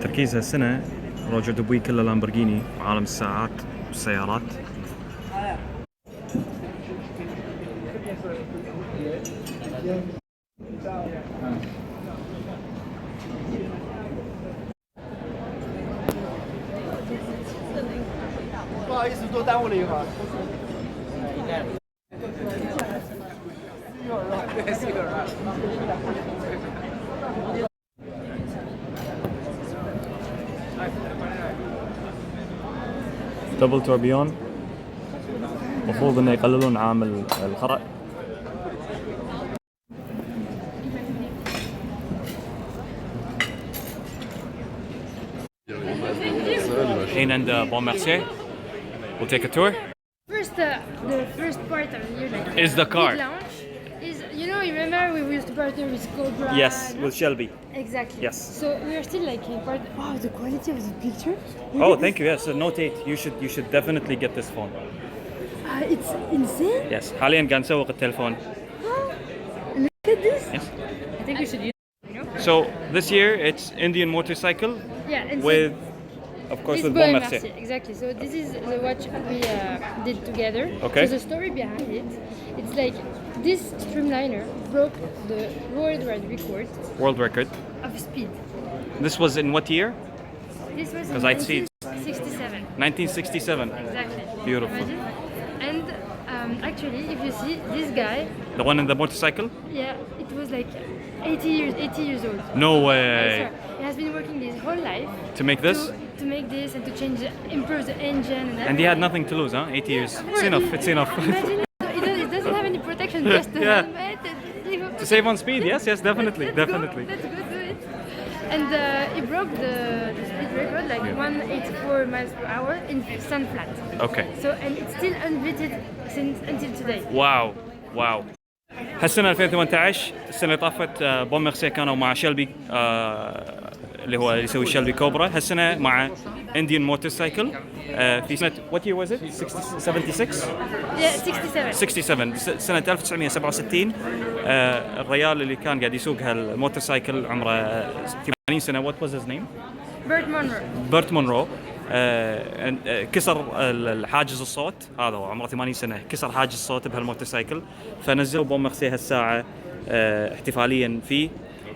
تركيز هالسنة روجر دوبوي كله لامبورغيني وعالم الساعات والسيارات. دبل توربيون مفروض انه يقللون عامل الخرق. الحين عند بون مارسي. We'll take a tour. First, the first part of the year, like Is the car. big launch, is, you know, you remember we used to partner with Cobra. Yes, with Shelby. Exactly. Yes. So we are still like in part. Oh, the quality of the picture. Oh, thank you. Yes, Note 8. You should definitely get this phone. It's insane. Yes. حاليا قاعد نسوق التلفون. Look at this. Yes. I think we should use. So this year it's Indian motorcycle. Yeah, and with, of course, with Bon Mercier. Exactly. So this is the watch we did together. Okay. So the story behind it, it's like this streamliner broke the worldwide record. World record. Of speed. This was in what year? This was in 1967. 1967. Exactly. Beautiful. Imagine? And actually, if you see this guy, The one in the motorcycle? yeah, it was like 80 years old. No I way. swear. He has been working his whole life To make this? to make this and to change, improve the engine and And he had nothing to lose, huh? 80 years. It's enough. It's enough. Imagine it doesn't have any protection, just the Yeah. helmet. And, To save on speed, yes, definitely, definitely. Let's go do it. And he broke the speed record, like 184 miles per hour in sun flat. Okay. So, and it's still unbeaten until today. واو واو. هالسنة 2018 السنة اللي طافت بون ميرسي كانوا مع شيلبي اللي هو يسوي شيلبي كوبرا. هالسنة مع انديان موتورسايكل في سنة what year was it? 76 Yeah, 67. 67 سنة 1967. الريال اللي كان قاعد يسوق هالموتورسايكل عمره 80 سنة. What was his name? بيرت مونرو. كسر حاجز الصوت. هذا هو عمره 80 سنة كسر حاجز الصوت بهالموتورسايكل. فنزلوا بون ميرسي هالساعة احتفاليا فيه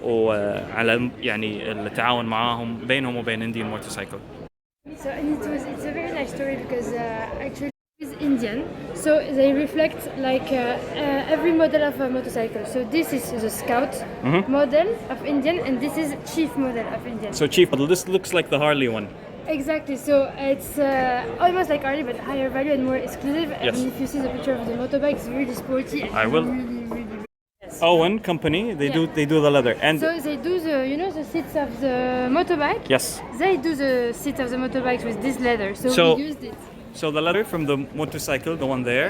وعلى يعني التعاون معاهم بينهم وبين انديان موتورسايكل. So and it's a very nice story because actually it's Indian, so they reflect like every model of a motorcycle. So this is the Scout model of Indian, and this is Chief model of Indian. So Chief model. This looks like the Harley one. Exactly. So it's almost like Harley, but higher value and more exclusive. Yes. And if you see the picture of the motorbike, it's really sporty. And I will. Really. Yes. Owen company. They do the leather and. So they do the seats of the motorbike. Yes. They do the seat of the motorbikes with this leather. So we used it. So the leather from the motorcycle, the one there,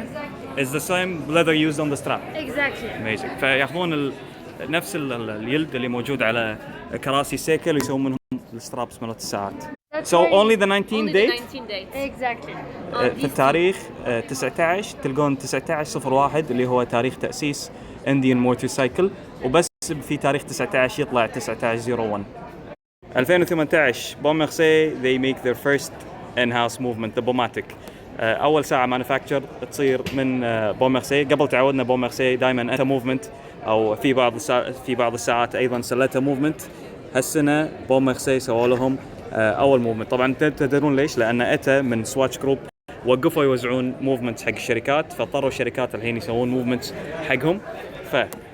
is the same leather used on the strap. Exactly. Amazing. فياخذون نفس اليلد اللي موجود على كراسي السيكل ويسوون منهم السترابس مالت الساعات. So only the 19 date. Exactly. في التاريخ 19 تلقون 19/01 اللي هو تاريخ تأسيس Indian Motorcycle وبس في تاريخ 19 يطلع 19/01. 2018 بون ميرسي they make their first in-house movement the Bomatic. أول ساعة manufacture تصير من بون ميرسي. قبل تعودنا بون ميرسي دائما أتى موفمنت أو في بعض الساعات أيضا سلتها موفمنت. هالسنة بون ميرسي سووا لهم أول موفمنت. طبعا تدرون ليش؟ لأن أتى من سواتش جروب وقفوا يوزعون موفمنت حق الشركات فاضطروا الشركات الحين يسوون موفمنت حقهم.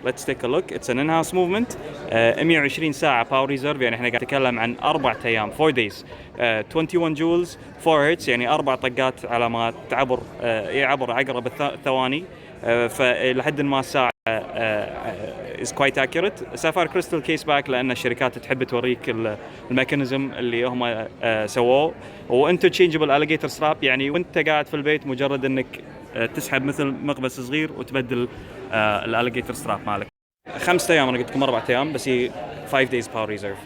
let's take a look. It's an in-house movement. 120 ساعة power reserve يعني احنا قاعد نتكلم عن 4 أيام 4 days. 21 joules 4 hertz يعني 4 طقات على ما يعبر عقرب الثواني. فلحد ما الساعة is quite accurate. سافر كريستال كيس باك لأن الشركات تحب توريك الميكانيزم اللي هم سووه. وانترتشينجبل alligator strap يعني وانت قاعد في البيت مجرد انك تسحب مثل مقبس صغير وتبدل الاليجيتر ستراب مالك. 5 أيام انا قلت لكم 4 أيام بس هي 5 days power reserve.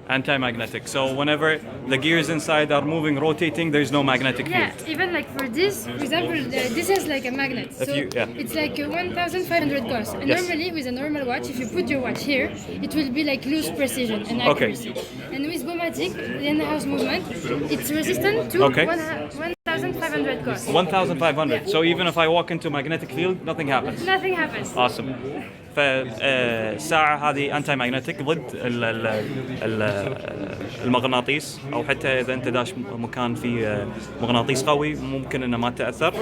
Anti-magnetic. So whenever the gears inside are moving, rotating, there's no magnetic Yeah, field. even like for this, for example, this is like a magnet. If So you- yeah. it's like 1,500 gauss. And Yes. normally with a normal watch, if you put your watch here, it will be like loose precision and Okay. accuracy. And with Bomatic, the in-house movement, it's resistant to Okay. 1,500 gauss. 1,500. So even if I walk into magnetic field, nothing happens. Nothing happens. Awesome. فالساعة هذه انتي ماجنتيك ضد المغناطيس، او حتى اذا انت داش مكان فيه مغناطيس قوي ممكن انه ما تأثر.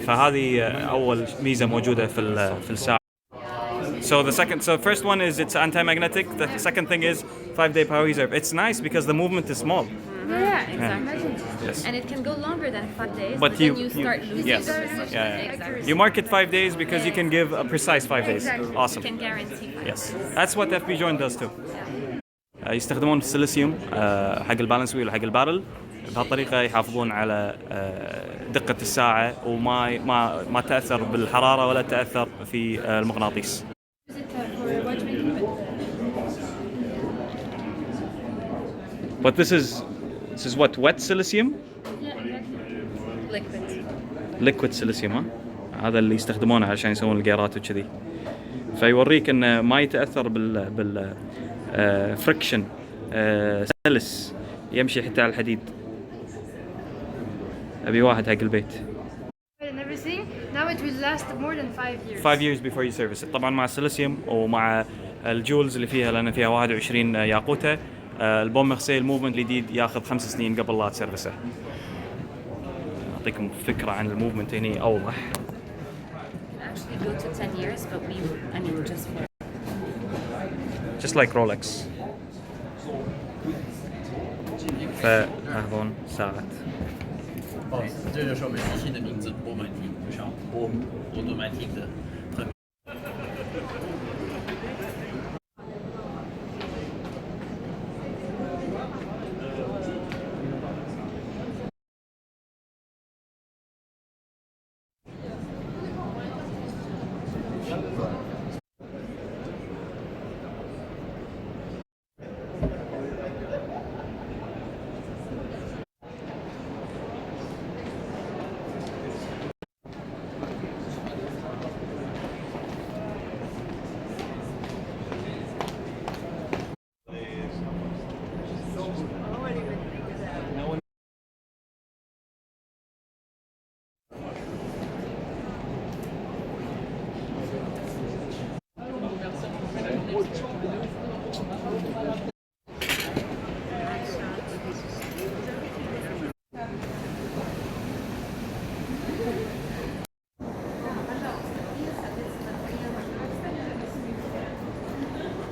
فهذه اول ميزة موجودة في الساعة. So first one is it's anti-magnetic. The second thing is 5-day power reserve. It's nice because the movement is small. Yeah, exactly. Yes. And it can go longer than 5 days, But then you start losing yes. precision. Yeah. Exactly. You mark it 5 days because you can give a precise 5 days. Exactly. Awesome. You can guarantee 5 Yes. That's what FB Joint does too. يستخدمون السيليسيوم حق البالانس ويل حق البارل. بهالطريقة يحافظون على دقة الساعة وما تأثر بالحرارة ولا تأثر في المغناطيس. But this is what, wet silicium? liquid. liquid silicium. ها هذا اللي يستخدمونه عشان يسوون الجيرات وكذي. فيوريك انه ما يتاثر بال فريكشن، سلس يمشي حتى على الحديد. ابي واحد حق البيت. And everything, now it will last more than 5 years. 5 years before you service it. طبعا مع السيليسيوم ومع الجولز اللي فيها، لان فيها 21 ياقوته. البوم مغسيل موفمنت الجديد ياخذ 5 سنين قبل لا تسرفسه. اعطيكم فكره عن الموفمنت هنا اوضح. Actually go to 10 years, but just like Rolex. فهذون ساعات. 这就是我们机器的名字，波马蒂，像波多马蒂的。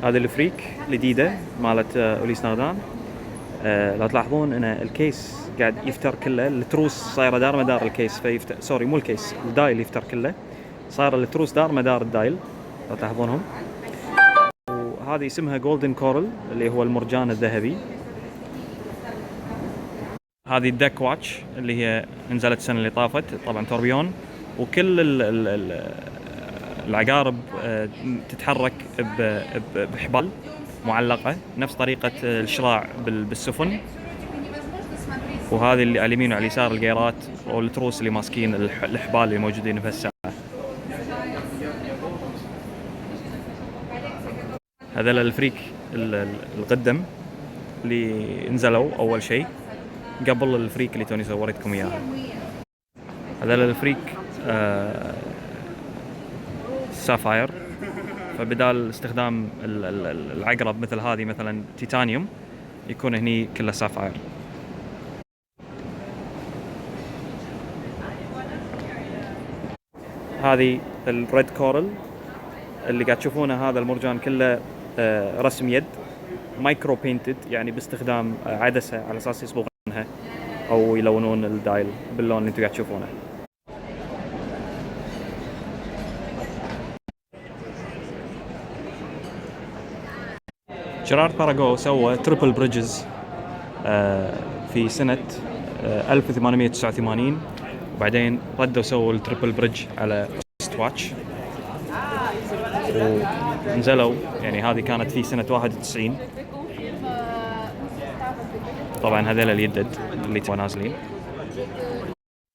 هذا الفريك الجديدة مالت أوليس نغدان. لو تلاحظون ان الكيس قاعد يفتر كله، التروس صايره دار مدار الكيس فيفتر، سوري مو الكيس، الدايل يفتر كله، صار التروس دار مدار الدايل لو تلاحظونهم. وهذه اسمها جولدن كورل اللي هو المرجان الذهبي. هذه الدك واتش اللي هي نزلت السنه اللي طافت، طبعا توربيون، وكل العقارب تتحرك بحبال معلقة نفس طريقة الشراع بالسفن. وهذه اللي على اليمين وعلى اليسار الجيرات والتروس اللي ماسكين الحبال اللي موجودين في الساعة. هذا الفريك القدم اللي نزلوا أول شيء قبل الفريك اللي توني صورتكم إياها. هذا الفريك سافاير، فبدال استخدام العقرب مثل هذه مثلا تيتانيوم يكون هني كله سافاير. هذه الريد كورل اللي قاعد تشوفونه، هذا المرجان كله رسم يد مايكرو بينتد، يعني باستخدام عدسة على اساس يصبغونها او يلونون الدايل باللون اللي انتم قاعد تشوفونه. جيرارد باراغو سوى تريبل بريدجز في سنة 1889، وبعدين ردوا سووا التريبل بريدج على ست واتش ونزلوا، يعني هذه كانت في سنة 91 طبعا هذيلا اليدد اللي تو نازلين.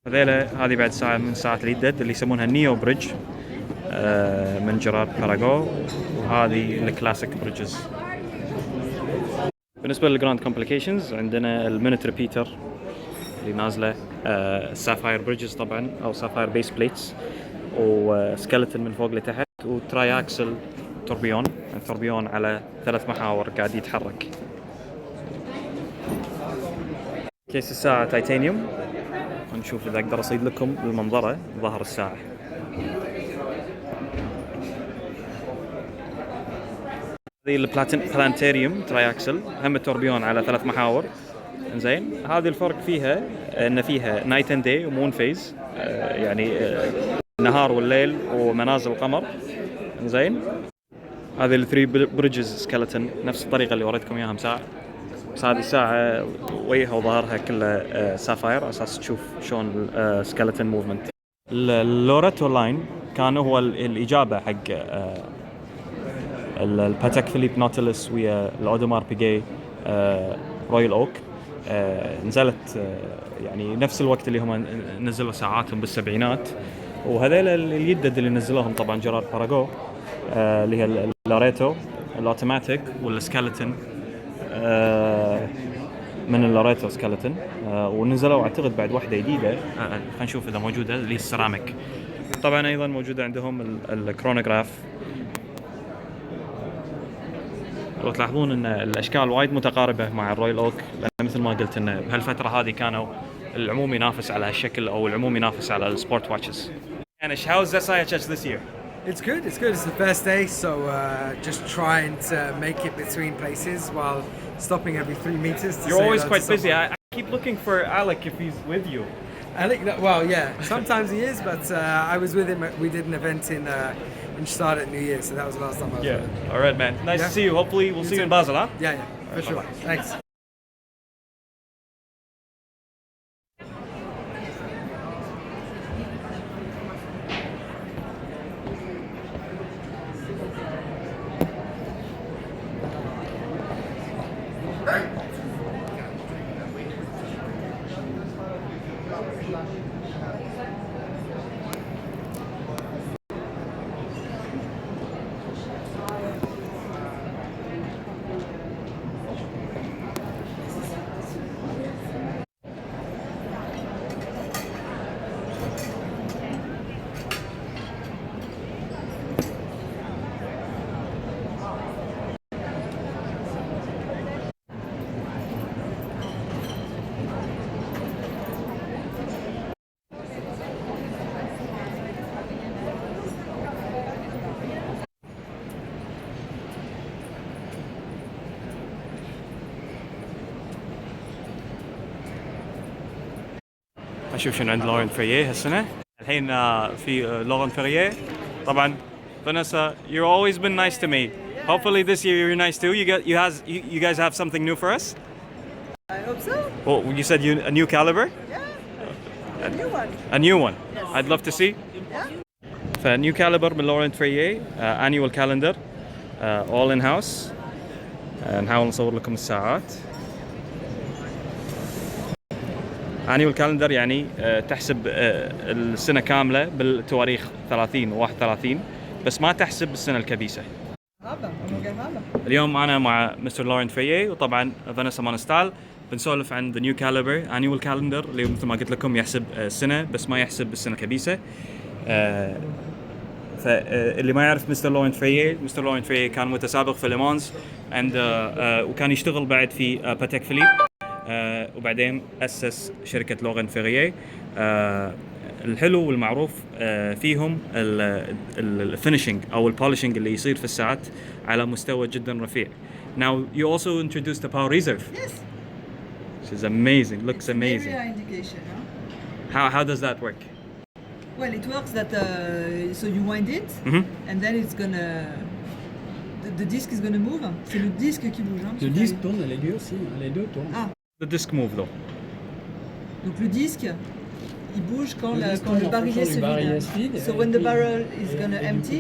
هذه بعد ساعة من ساعات اليدد اللي يسمونها نيو بريدج من جيرارد باراغو، وهذه الكلاسيك بريدجز. بالنسبة للجراند كومبليكيشنز عندنا المينت ريبيتر اللي نازلة، سافاير بريدجز طبعا أو سافاير بيس بليتس، وسكيلتون من فوق لتحت، وتراي اكسل توربيون، التوربيون على 3 محاور قاعد يتحرك. كيس الساعة تيتانيوم، ونشوف إذا أقدر أصيد لكم المنظرة ظهر الساعة. هذه البلانتيريوم تراي اكسل، هم التوربيون على 3 محاور. زين، هذه الفرق فيها ان فيها نايت اند داي ومون فيز، يعني النهار والليل ومنازل القمر. زين، هذه الثري بريدجز سكيلتون نفس الطريقه اللي وريتكم اياها مساعة، بس هذه الساعه وجهها وظهرها كله سافاير، اساس تشوف شلون سكيلتون موفمنت. اللوريتو لاين كان هو الاجابه حق الباتيك فيليب نوتيلس ويا الاودومار بيجي رويال اوك. نزلت يعني نفس الوقت اللي هم نزلوا ساعاتهم بالسبعينات، وهذيل اليدد اللي نزلوهم طبعا جيرارد باراغو، اللي هي اللوريتو الاوتوماتيك والسكيلتون من اللوريتو سكيلتون، ونزلوا اعتقد بعد واحده جديده، خلينا نشوف اذا موجوده، اللي هي السيراميك. طبعا ايضا موجوده عندهم الكرونوغراف. لو تلاحظون ان الاشكال وايد متقاربه مع الرويال اوك، لان مثل ما قلت ان بهالفتره هذه كانوا العموم ينافس على هالشكل، او العموم ينافس على السبورت واتشز. And how's SIHH this year? It's good. It's good. It's the first day, so just trying to make it between places while stopping every 3 meters. You're always quite busy. I keep looking for Alec if he's with you. Alec, well, yeah. Sometimes he is, but I was with him. We did an event in Start at New Year, so that was the last time I was with him. All right, man. Nice to see you. Hopefully, we'll see you in Basel, huh? Yeah, for sure. Thanks. نشوف شنو عند لورين فرييه هالسنه. الحين في لورين فرييه طبعا. Vanessa, you've always been nice to me. Hopefully this year you're nice too. You guys have something new for us? I hope so. Well, you said a new caliber? Yeah. A new one. A new one. Yes. I'd love to see. Yeah. فنيو كاليبر من لورين فرييه، annual calendar, all in house. نحاول نصور لكم الساعات. annual calendar يعني تحسب السنة كاملة بالتواريخ 30 و 31، بس ما تحسب السنة الكبيسة. اليوم أنا مع مستر لورين فرييه وطبعا فانيسا مانستال بنسولف عن the new caliber annual calendar اللي مثل ما قلت لكم يحسب السنة بس ما يحسب السنة الكبيسة. فاللي ما يعرف مستر لورين فرييه كان متسابق في ليمونز وكان يشتغل بعد في باتيك فيليب، وبعدين أسس شركة لورين فرييه. الحلو والمعروف فيهم الفينيشنج أو البوليشنج اللي يصير في الساعات على مستوى جدا رفيع. Now you also introduced the power reserve. Yes. Which is amazing. Looks amazing. Area indication. Huh? How does that work? Well, it works that so you wind it, and then it's gonna the disc is gonna move. C'est le disque qui bouge. Hein, le disque tourne, les deux aussi, les deux tournent. Ah. The disc move though. Donc le disque, il bouge quand le barillet se vide. So when the barrel is gonna empty.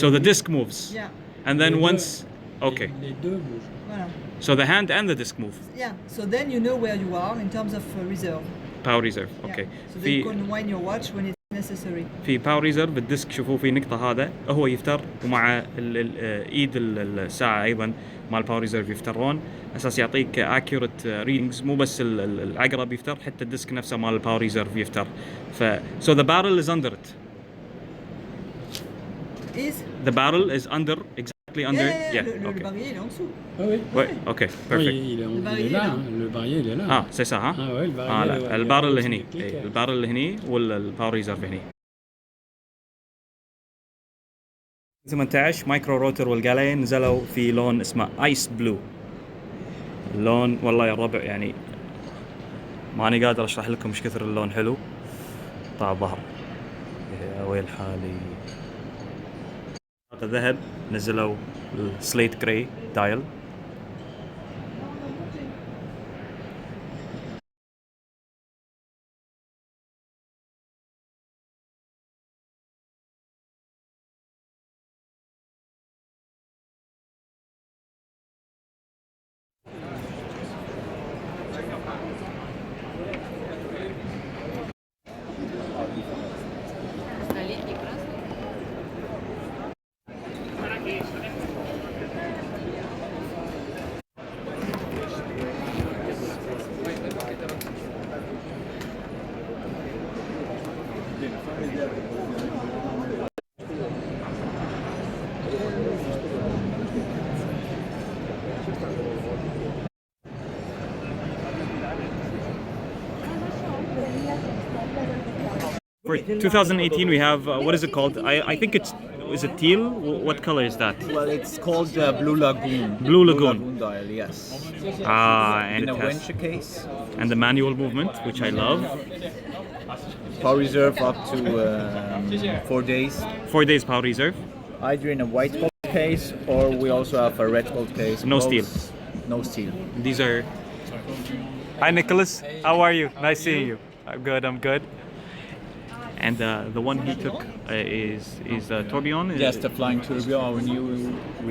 So the disc moves. Yeah. And then les once, deux, okay. Les deux bougent. Voilà. So the hand and the disc move. Yeah. So then you know where you are in terms of reserve. Power reserve. Yeah. Okay. So then you can wind your watch when it's necessary. في باور ريزرف الديسك شوفوا في نقطة هذا هو يفتر ومع ايد الساعة ايضا مال باور ريزرف يفترون اساس يعطيك accurate readings مو بس العقرب يفتر حتى الديسك نفسه مال الباور ريزرف يفتر so the barrel is under it. The barrel is exactly under. Le okay. barillet il est en dessous. Ah oui. Ouais, ok, perfect. Oui, il est là, hein. Le barillet il est là. اه c'est ça ها. Ah ouais, le barillet. لا البارل اللي هني البارل اللي هني والباور ريزرف هني. 18 مايكرو روتر والقالين نزلوا في لون اسمه ايس بلو. اللون والله يا الربع يعني ماني قادر اشرح لكم ايش كثر اللون حلو. طلع ظهر يا ويل حالي. الذهب نزلوا السليت جراي دايل. For 2018 we have what is it called? I think is it teal? What color is that? Well, it's called Blue Lagoon. Blue Lagoon. Dial, yes. And In a it has winch case. and the manual movement, which I love. Power reserve up to 4 days. 4 days power reserve. Either in a white gold case or we also have a red gold case. No steel. No steel. These are. Hi Nicholas, how are you? Nice seeing you. I'm good. I'm good. And the one he took is tourbillon. Yes, the flying tourbillon, our new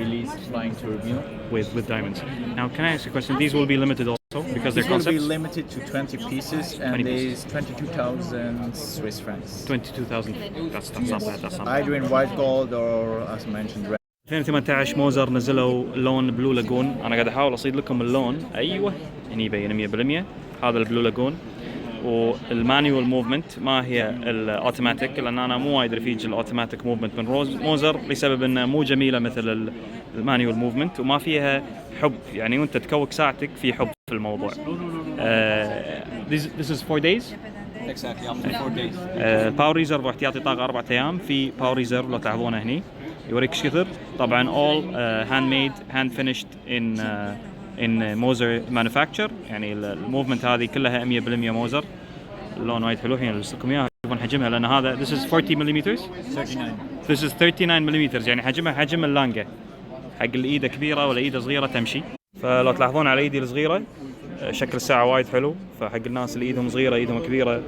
released flying tourbillon. With diamonds. Now, can I ask you a question? These will be limited also because they're This will concepts. be limited to 20 pieces and 20 there is 22,000 Swiss francs. 22,000. That's not bad. That's not bad. Either in white gold or, as mentioned, red. 2018 موزر نزلوا لون بلو لاجون. انا قاعد احاول اصيد لكم اللون. ايوه هني يبين 100% هذا البلو لاجون. والمانيوال موفمنت ما هي الاوتوماتيك لان انا مو وايد رفيج الاوتوماتيك موفمنت من موزر لسبب انه مو جميله مثل المانيوال موفمنت وما فيها حب يعني وانت تكوك ساعتك في حب في الموضوع. This is 4 days. Exactly, after 4 days. باور ريزرف واحتياطي طاقه 4 ايام في باور ريزرف لو تلاحظونه هني يوريك ايش كثر. طبعا all handmade hand finished in موزر manufacture يعني الموفمنت هذه كلها 100% موزر. اللون وايد حلو. الحين البس لكم اياها تشوفون حجمها لان هذا this is 40 mm. 39. This is 39 mm يعني حجمها حجم اللانجة. حق الايده كبيره ولا ايده صغيره تمشي. فلو تلاحظون على ايدي الصغيره شكل الساعه وايد حلو. فحق الناس اللي ايدهم صغيره ايدهم كبيره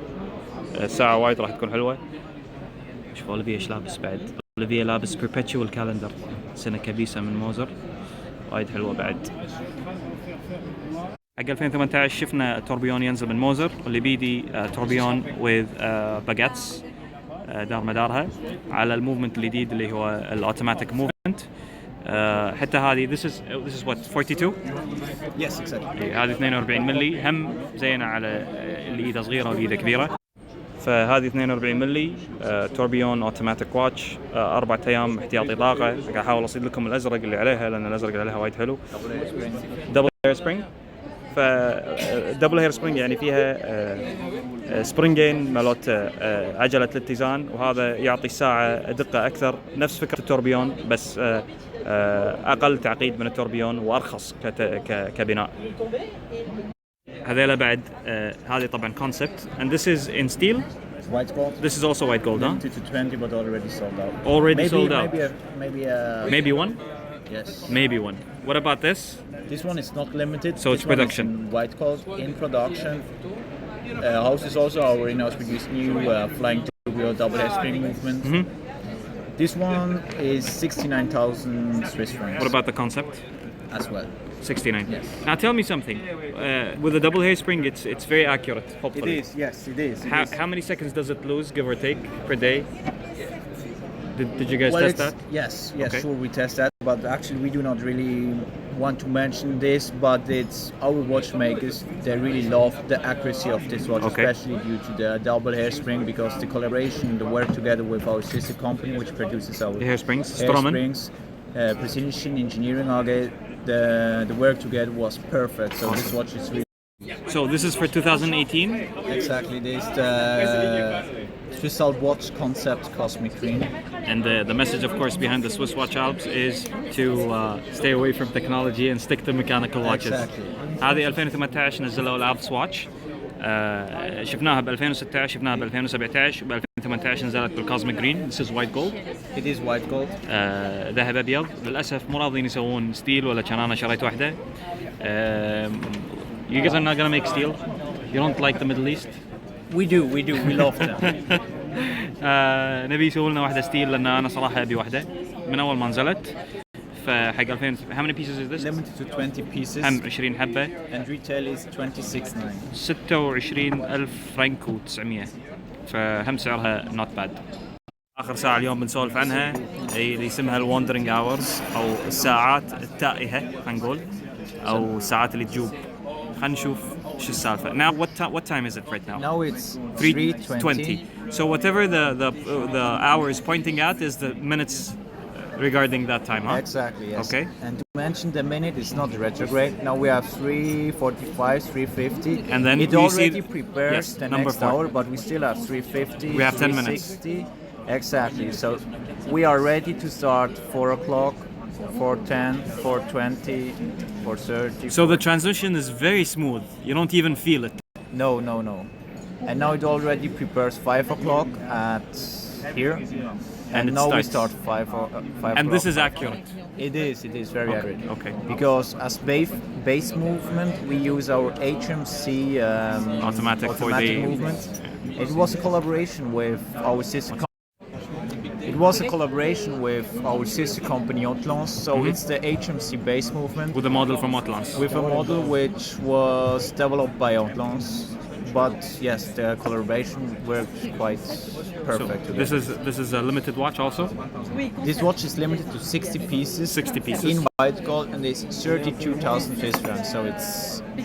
الساعه وايد راح تكون حلوه. شوف اوليفيا ايش لابس بعد. اوليفيا لابس perpetual calendar سنه كبيسه من موزر وايد حلوه بعد. حق 2018 شفنا توربيون ينزل من موزر واللي بيدي توربيون with باجاتس دار مدارها على الموفمنت الجديد اللي هو الاوتوماتيك موفمنت. حتى هذه this is what 42. Yes, exactly. هذه 42 ملي هم زينه على اللي ايده صغيره واللي ايده كبيره. فهذه 42 ملي توربيون اوتوماتيك واتش 4 ايام احتياطي طاقه. قاعد احاول اصيد لكم الازرق اللي عليها لان الازرق اللي عليها وايد حلو. دبل هير سبرينج. فدبل هير سبرينج يعني فيها سبرينجين مالوت عجله الاتزان وهذا يعطي الساعه دقه اكثر نفس فكره التوربيون بس اقل تعقيد من التوربيون وارخص كبناء. هذيلا بعد هذه طبعا concept and this is in steel. White gold. This is also white gold, huh? Limited to 20 but already sold out. Already sold out. Maybe one? Yes. Maybe one. What about this? This one is not limited. So it's this production. One is in white gold in production. House is also our in-house produced new flying tourbillon double head spring movement. This one is 69,000 Swiss francs. What about the concept? as well. 69. Yes. Now tell me something. With a double hairspring, it's very accurate. Hopefully. It is, yes, it is. How many seconds does it lose, give or take, per day? Did you guys Well, test that? Yes, Okay. sure, we test that. But actually, we do not really want to mention this. But it's our watchmakers. They really love the accuracy of this watch, Okay. especially due to the double hairspring, because the collaboration, the work together with our sister company, which produces our The hairsprings, Straumann. hairsprings, Precision Engineering AG. The work together was perfect. So this watch is really So this is for 2018. exactly this the Swiss Alps watch concept Cosmic Green. And the message, of course, behind the Swiss Watch Alps is to stay away from technology and stick to mechanical watches. Exactly. هذه 2018 نزلوا الألبس واتش. شفناها ب 2016، شفناها ب 2017، ب 2018 نزلت بالكوزميك جرين. This is white gold. It is white gold. ذهب أبيض. للأسف مو راضيين يسوون ستيل، ولا كان أنا شريت واحدة. You guys are not gonna make steel. You don't like the Middle East. We do, we love them. نبي يسووا لنا واحدة ستيل، لأن أنا صراحة أبي واحدة من أول ما نزلت. فحق 2000. How many pieces is this؟ Limited to 20 pieces. 20 حبة. And retail is 26.9. 26,000 فرنك و900. فهم سعرها not bad. آخر ساعة اليوم بنسولف عنها، هي اللي اسمها الواندرينج اورز، أو الساعات التائهة خلينا نقول، أو الساعات اللي تجوب. خلينا نشوف شو السالفة. Now what time is it right now? Now it's 3:20. So whatever the hour is pointing at is the minutes regarding that time, huh? Exactly, yes. Okay. And to mention the minute, it's not retrograde. Now we have 3:45, 3:50. And then it we already see- prepares yes, the number next 4. hour, but we still have 3:50. We have 10 minutes. 3:60. Exactly. So we are ready to start 4 o'clock, 4:10, 4:20, 4:30. So the transition is very smooth. You don't even feel it. No. And now it already prepares 5 o'clock at here. And it now we starts. start 5 And this o'clock. is accurate. It is very accurate. Okay. Because as base movement, we use our HMC Automatic for the- movement. It was a collaboration with our sister company. It was a collaboration with our sister company Otlans, so it's the HMC base movement With a model from Otlans. with a model which was developed by Otlans. But yes, the collaboration worked quite perfect. So this is a limited watch also. This watch is limited to 60 pieces. 60 pieces. In white gold, and it's 32,000 Swiss francs. So it's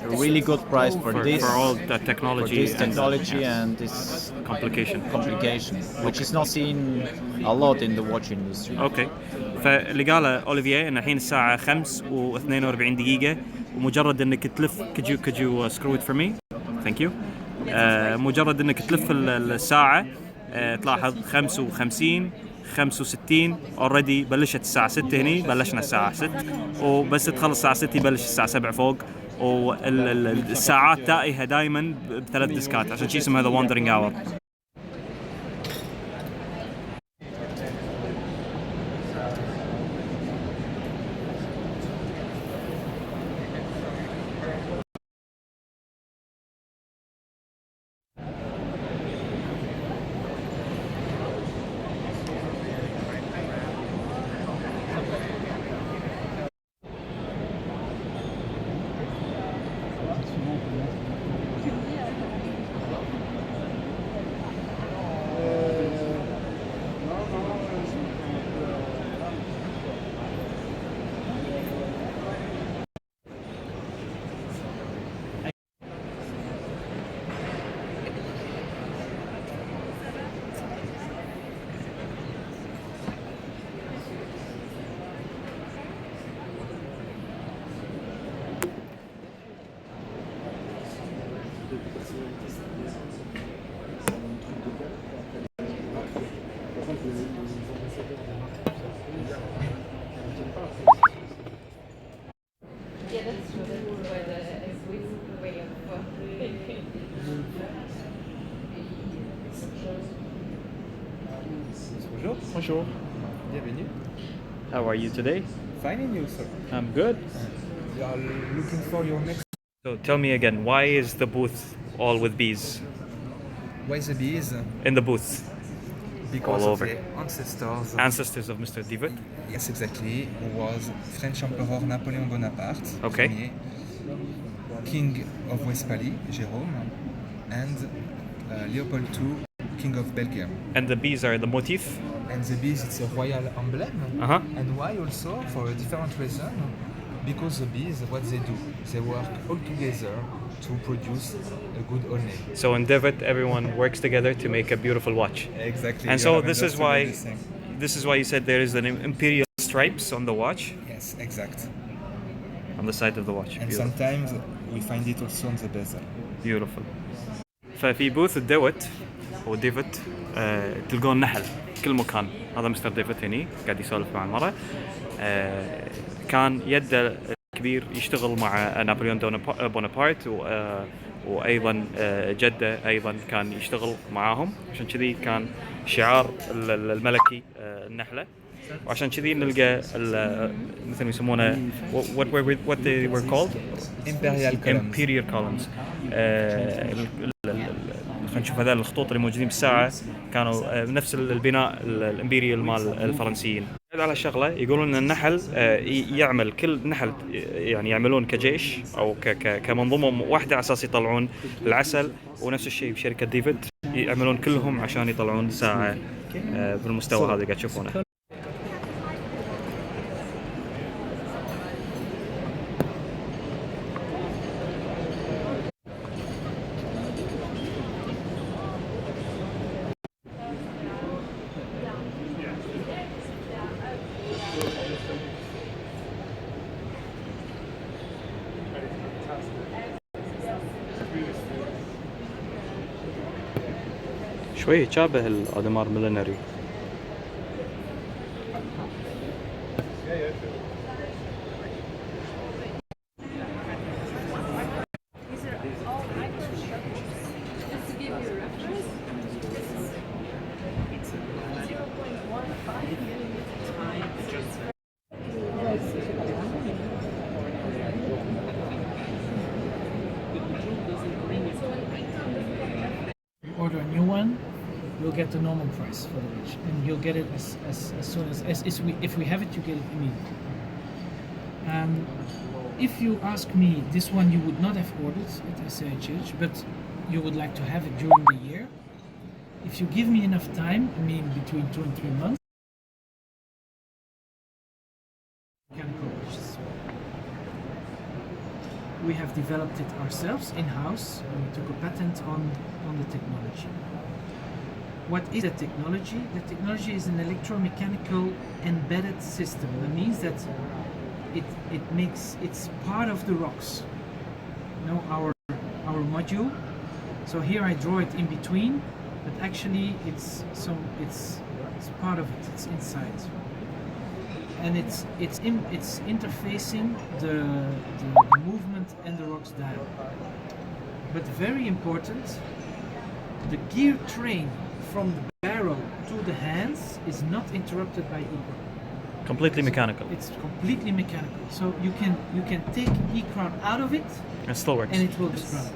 a really good price for this. For all that For technology. this technology yes, and this complication, which is not seen a lot in the watch industry. اوكي. فاللي قاله اوليفييه ان الحين الساعه 5:42 دقيقه، ومجرد انك تلف could you screw it for me? Thank you. مجرد انك تلف الساعه تلاحظ 55 65 اوريدي بلشت الساعه 6 هني، بلشنا الساعه 6 وبس تخلص الساعه 6 يبلش الساعه 7 فوق. والساعات تائهه دائما بثلاث ديسكات، عشان شي اسمها ذا واندرينج اور. Bonjour. Bienvenue. How are you today? Fine and you, sir? I'm good. You are looking for your next. So tell me again, why is the booth all with bees? Why the bees? In the booth. because all of over. the Ancestors of Mr. David. Yes, exactly. Who was French Emperor Napoleon Bonaparte, Okay. Ier, King of Westphalia, Jérôme, and Leopold II, King of Belgium. And the bees are the motif. And the bees, it's a royal emblem. Uh-huh. And why also? For a different reason. Because the bees, what they do, they work all together to produce a good honey. So in David, everyone works together to make a beautiful watch. Exactly. And you so have this is understood why everything. you said there is an imperial stripes on the watch, Yes, exact. on the side of the watch. And Beautiful. sometimes we find it also on the bezel. Beautiful. ففي بوث الديفيد وديفيد تلقون نحل كل مكان. هذا مستر ديفيد هني قاعد يسولف مع المرة. كان يده كبير يشتغل مع نابليون بونابرت وايضا جده ايضا كان يشتغل معاهم، عشان كذي كان شعار الملكي النحله. وعشان كذي نلقى مثل ما يسمونه what they were called imperial columns. خلينا نشوف هذول الخطوط اللي موجودين بالساعه كانوا نفس البناء الامبيريال مال الفرنسيين. على شغله يقولون ان النحل يعمل كل نحل يعني يعملون كجيش او كمنظومه واحده على اساس يطلعون العسل، ونفس الشيء بشركه ديفيد يعملون كلهم عشان يطلعون ساعه بالمستوى هذا قاعد تشوفونه. شوي شابه الأودمار ميلينري. Order a new one, you'll get the normal price for the watch, and you'll get it as soon as if we have it, you get it immediately. If you ask me, this one you would not have ordered at SIHH, but you would like to have it during the year. If you give me enough time, I mean between 2 and 3 months, mechanical watches. We have developed it ourselves in-house, and we took a patent on the technology. What is the technology? The technology is an electromechanical embedded system. That means that it's part of the rocks. You know, our module. So here I draw it in between, but actually it's part of it. It's inside. And it's interfacing the movement and the rocks dial. But very important, the gear train from the barrel to the hands is not interrupted by e-crown. Completely mechanical. It's completely mechanical. So you can take e-crown out of it. It still works. And it will just run.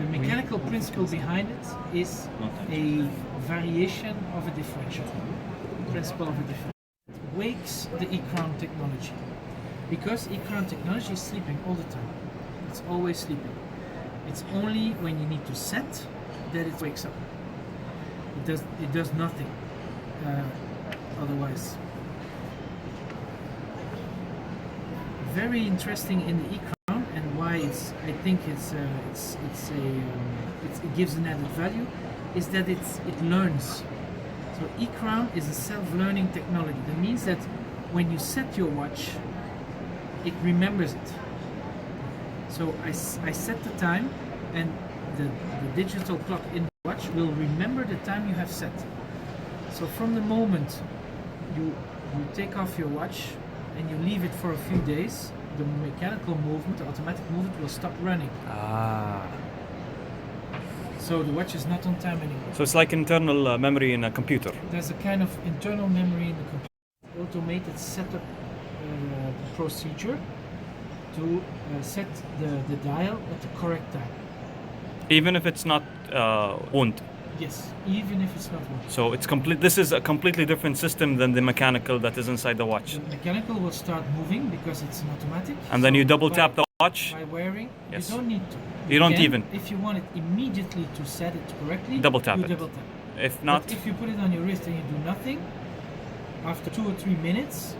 The mechanical principle behind it is a variation of a differential. Principle of a differential. It wakes the e-crown technology, because e-crown technology is sleeping all the time. It's always sleeping. It's only when you need to set that it wakes up. It does nothing otherwise. Very interesting in the e-crown, and why I think it gives an added value, is that it learns. So e-crown is a self-learning technology. That means that when you set your watch, it remembers it. So I set the time, and the digital clock in the watch will remember the time you have set. So from the moment you take off your watch and you leave it for a few days, the mechanical movement, the automatic movement will stop running. So the watch is not on time anymore. So it's like internal memory in a computer. There's a kind of internal memory in the computer. Automated setup procedure to set the dial at the correct time. Even if it's not wound. Yes, even if it's not working. So it's complete. This is a completely different system than the mechanical that is inside the watch. The mechanical will start moving because it's an automatic. And then So you double by- tap the watch. By wearing, Yes. you don't need to. You don't can, even. If you want it immediately to set it correctly, Double tap you it. double tap. If not, But if you put it on your wrist and you do nothing, after 2 or 3 minutes,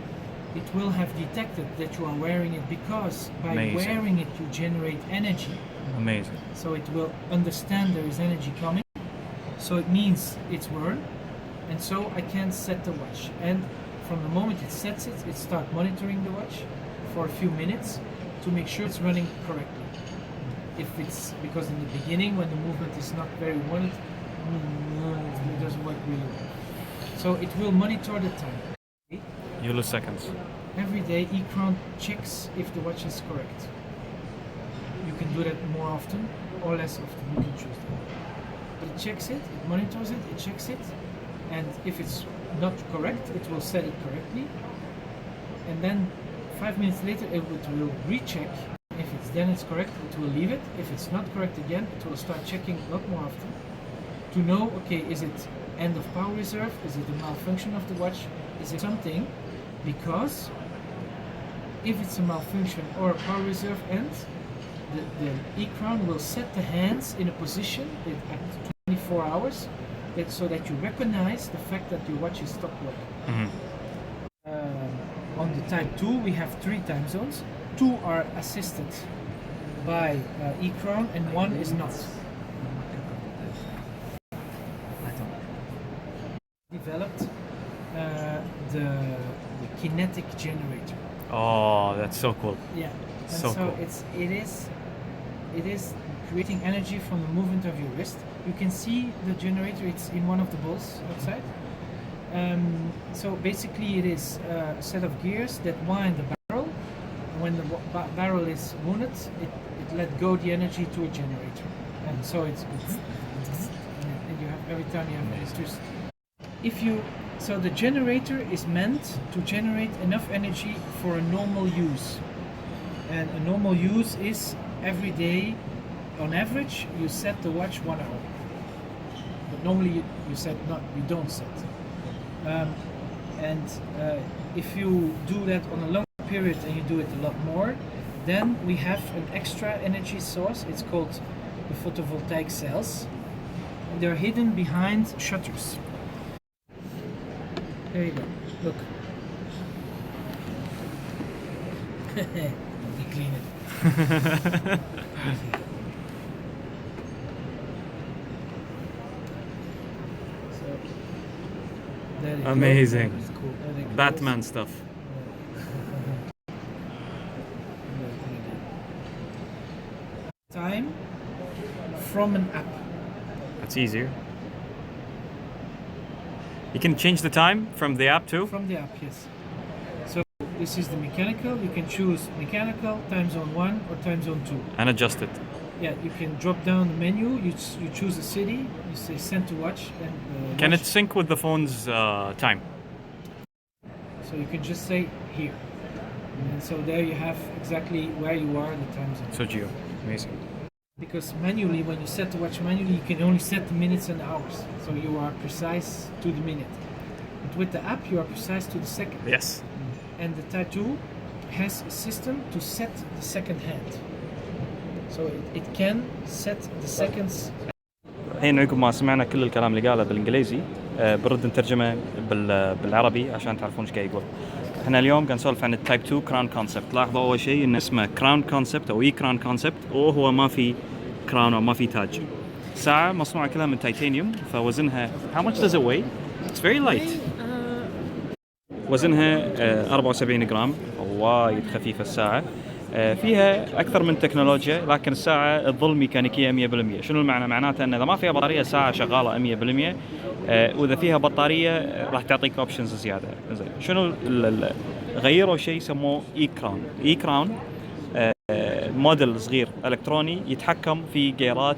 it will have detected that you are wearing it because by Amazing. wearing it you generate energy. amazing. So it will understand there is energy coming. So it means it's worn, and so I can set the watch. And from the moment it sets it, it starts monitoring the watch for a few minutes to make sure it's running correctly. If it's because in the beginning when the movement is not very wanted, it doesn't work really well. So it will monitor the time. You lose seconds. Every day eCrown checks if the watch is correct. You can do that more often or less often, you can choose that. But it checks it, it monitors it, it checks it, and if it's not correct, it will set it correctly. And then 5 minutes later it will recheck. If it's then it's correct, it will leave it. If it's not correct again, it will start checking a lot more often to know, okay, is it end of power reserve? Is it a malfunction of the watch? Is it something? Because if it's a malfunction or a power reserve ends, the eCrown will set the hands in a position at 24 hours so that you recognize the fact that your watch is stopped working. On the Type 2 we have 3 time zones. 2 are assisted by eCrown and 1 is not. Developed the kinetic generator. Oh, that's so cool. Yeah. And So so cool. it is creating energy from the movement of your wrist. You can see the generator. It's in one of the balls outside. So basically, it is a set of gears that wind the barrel. When the barrel is wounded, it let go the energy to a generator, and so it's and you have every time you have electricity. So the generator is meant to generate enough energy for a normal use. And a normal use is every day, on average, you set the watch 1 hour. But normally you don't set. If you do that on a long period and you do it a lot more, then we have an extra energy source. It's called the photovoltaic cells. And they're hidden behind shutters. There you go. Look. Let me clean it. So, there you go. Amazing. It's cool. There you go. Batman stuff. Time from an app. That's easier. You can change the time from the app too? From the app, yes. So this is the mechanical. You can choose mechanical, time zone 1 or time zone 2. And adjust it. Yeah, you can drop down the menu. You choose a city. You say send to watch. And Can watch. it sync with the phone's time? So you can just say here. And so there you have exactly where you are in the time zone. So geo. Amazing. Because manually, when you set the watch manually, you can only set the minutes and hours. So you are precise to the minute. But with the app, you are precise to the second. Yes. And the Type 2 has a system to set the second hand. So it can set the seconds. الحين عقب ما سمعنا كل الكلام اللي قاله بالانجليزي برد نترجمه بالعربي عشان تعرفون ايش قاعد يقول. احنا اليوم قاعد نسولف عن التايب 2 كراون كونسبت. لاحظوا اول شيء انه اسمه كراون كونسبت او اي كراون كونسبت وهو ما في كراون او ما في تاج. ساعة مصنوعة كلها من تيتانيوم فوزنها how much does it weigh? It's very light. وزنها 74 جرام وايد خفيفة الساعة. فيها أكثر من تكنولوجيا لكن الساعة تظل ميكانيكية 100%. شنو المعنى؟ معناته أن إذا ما فيها بطارية الساعة شغالة 100% وإذا فيها بطارية راح تعطيك أوبشنز زيادة. زين شنو غيروا شيء سموه إي كراون. إي كراون موديل صغير إلكتروني يتحكم في جيرات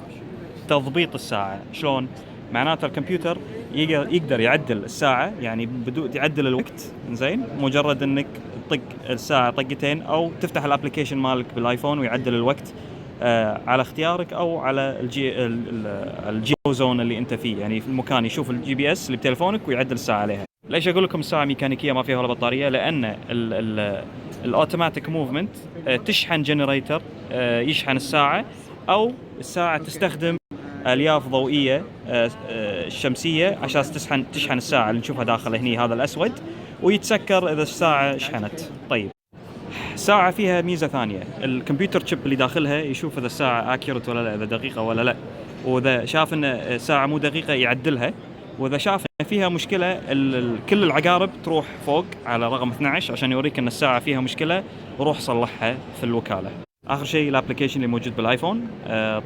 تضبيط الساعة. شلون؟ معناته الكمبيوتر يقدر يعدل الساعة يعني بدون يعدل الوقت. زين مجرد انك تطق الساعة طقتين او تفتح الابلكيشن مالك بالايفون ويعدل الوقت على اختيارك او على الجيو زون اللي انت فيه، يعني في المكان يشوف الجي بي اس اللي بتليفونك ويعدل الساعه عليها. ليش اقول لكم الساعه ميكانيكيه ما فيها ولا بطاريه؟ لان الاوتوماتيك موفمنت تشحن جنريتر يشحن الساعه، او الساعه تستخدم الياف ضوئيه شمسيه عشان تشحن الساعه اللي نشوفها داخل هني هذا الاسود، ويتسكر اذا الساعه شحنت. طيب الساعه فيها ميزه ثانيه، الكمبيوتر تشيب اللي داخلها يشوف اذا الساعه اكيوريت ولا لا، اذا دقيقه ولا لا، واذا شاف ان الساعه مو دقيقه يعدلها، واذا شاف ان فيها مشكله كل العقارب تروح فوق على رقم 12 عشان يوريك ان الساعه فيها مشكله وروح صلحها في الوكاله. اخر شيء الابلكيشن اللي موجود بالايفون،